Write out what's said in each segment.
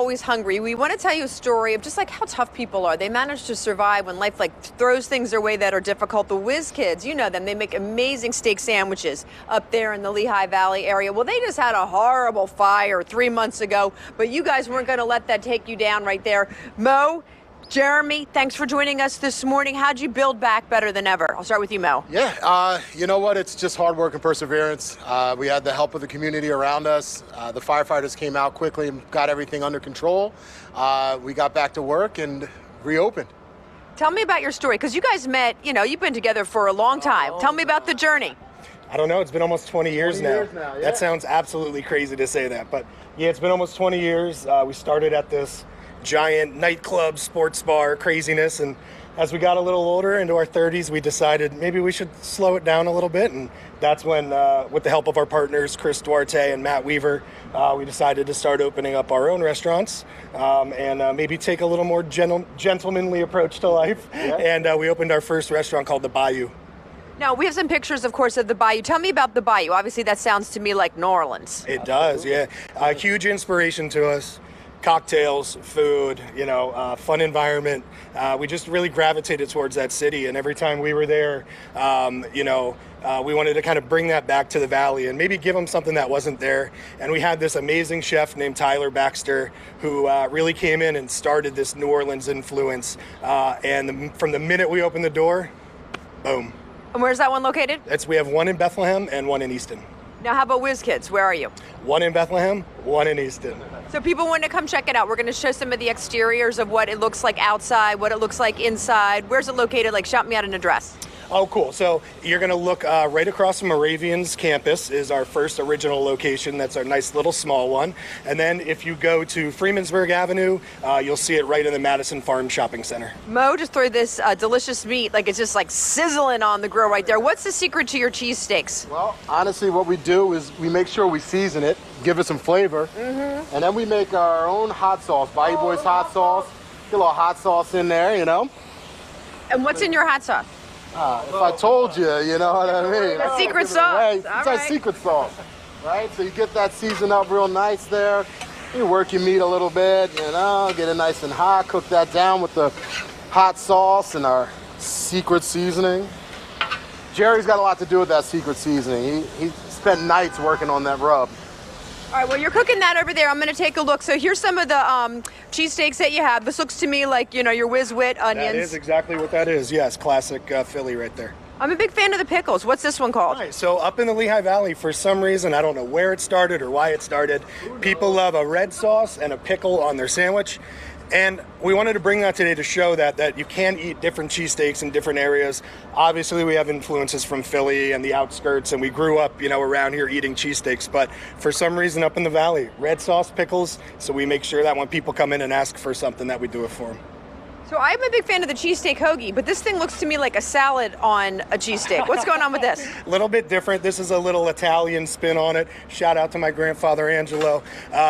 always hungry, we want to tell you a story of just like how tough people are. They manage to survive when life like throws things their way that are difficult. The Wiz Kidz, you know them, they make amazing steak sandwiches up there in the Lehigh Valley area. Well, they just had a horrible fire 3 months ago, but you guys weren't going to let that take you down right there. Mo, Jeremy, thanks for joining us this morning. How'd you build back better than ever? I'll start with you, Mo. Yeah, you know what? It's just hard work and perseverance. We had the help of the community around us. The firefighters came out quickly and got everything under control. We got back to work and reopened. Tell me about your story, because you guys met, you know, you've been together for a long time. Tell me about the journey. I don't know, it's been almost 20 years now. Yeah. That sounds absolutely crazy to say that, but yeah, it's been almost 20 years. We started at this giant nightclub, sports bar craziness, and as we got a little older, into our 30s, we decided maybe we should slow it down a little bit, and that's when, with the help of our partners, Chris Duarte and Matt Weaver, we decided to start opening up our own restaurants, and maybe take a little more gentlemanly approach to life, and we opened our first restaurant called The Bayou. Now, we have some pictures, of course, of the Bayou. Tell me about the Bayou. Obviously, that sounds to me like New Orleans. It does, yeah. A huge inspiration to us. Cocktails, food, you know, fun environment. We just really gravitated towards that city, and every time we were there, we wanted to kind of bring that back to the Valley and maybe give them something that wasn't there. And we had this amazing chef named Tyler Baxter who really came in and started this New Orleans influence. From the minute we opened the door, boom. And where's that one located? We have one in Bethlehem and one in Easton. Now, how about Wiz Kidz? Where are you? One in Bethlehem, one in Easton. So people want to come check it out. We're going to show some of the exteriors of what it looks like outside, what it looks like inside. Where's it located? Like, shout me out an address. Oh, cool. So you're going to look right across from Moravian's campus is our first original location. That's our nice little small one. And then if you go to Freemansburg Avenue, you'll see it right in the Madison Farm Shopping Center. Mo, just throw this delicious meat, like it's just like sizzling on the grill right there. What's the secret to your cheesesteaks? Well, honestly, what we do is we make sure we season it, give it some flavor, and then we make our own hot sauce, Bayou Boys hot sauce. Get a little hot sauce in there, you know. And what's in your hot sauce? If I told you, you know what I mean? The secret sauce. It's our secret sauce, right? So you get that seasoned up real nice there. You work your meat a little bit, you know, get it nice and hot. Cook that down with the hot sauce and our secret seasoning. Jerry's got a lot to do with that secret seasoning. He spent nights working on that rub. All right, well, you're cooking that over there. I'm going to take a look. So here's some of the cheesesteaks that you have. This looks to me like, you know, your Whiz Wit onions. That is exactly what that is. Yes, classic Philly right there. I'm a big fan of the pickles. What's this one called? Right, so up in the Lehigh Valley, for some reason, I don't know where it started or why it started, people love a red sauce and a pickle on their sandwich. And we wanted to bring that today to show that you can eat different cheesesteaks in different areas. Obviously, we have influences from Philly and the outskirts, and we grew up, you know, around here eating cheesesteaks. But for some reason, up in the valley, red sauce, pickles. So we make sure that when people come in and ask for something, that we do it for them. So I'm a big fan of the cheesesteak hoagie, but this thing looks to me like a salad on a cheesesteak. What's going on with this? A little bit different. This is a little Italian spin on it. Shout out to my grandfather, Angelo.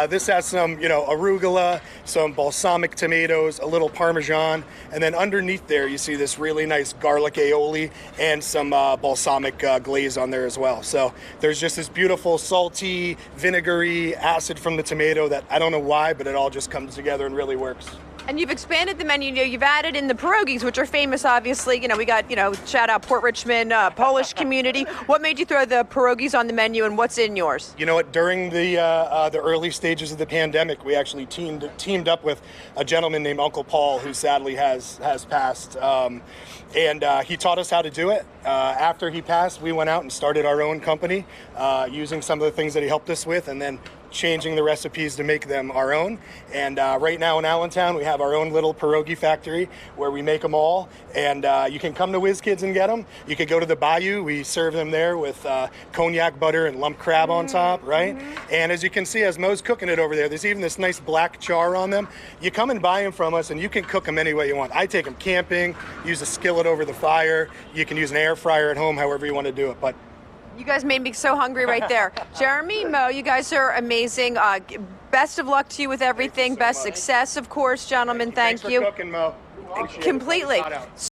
This has some, you know, arugula, some balsamic tomatoes, a little Parmesan, and then underneath there you see this really nice garlic aioli and some balsamic glaze on there as well. So there's just this beautiful salty, vinegary acid from the tomato that I don't know why, but it all just comes together and really works. And you've expanded the menu. You've added in the pierogies, which are famous, obviously. You know, we got, you know, shout out Port Richmond, Polish community. What made you throw the pierogies on the menu, and what's in yours? You know what? During the early stages of the pandemic, we actually teamed up with a gentleman named Uncle Paul, who sadly has passed. And he taught us how to do it. After he passed, we went out and started our own company using some of the things that he helped us with, and then changing the recipes to make them our own. And right now in Allentown, we have our own little pierogi factory where we make them all. And you can come to Wiz Kidz and get them. You could go to the Bayou. We serve them there with cognac butter and lump crab on top, right? And as you can see, as Mo's cooking it over there, there's even this nice black char on them. You come and buy them from us, and you can cook them any way you want. I take them camping, use a skillet over the fire. You can use an air fryer at home, however you want to do it. But you guys made me so hungry right there. Jeremy, Mo, you guys are amazing. Best of luck to you with everything. Best success, of course, gentlemen. Thank you. Thanks for cooking, Mo. Completely.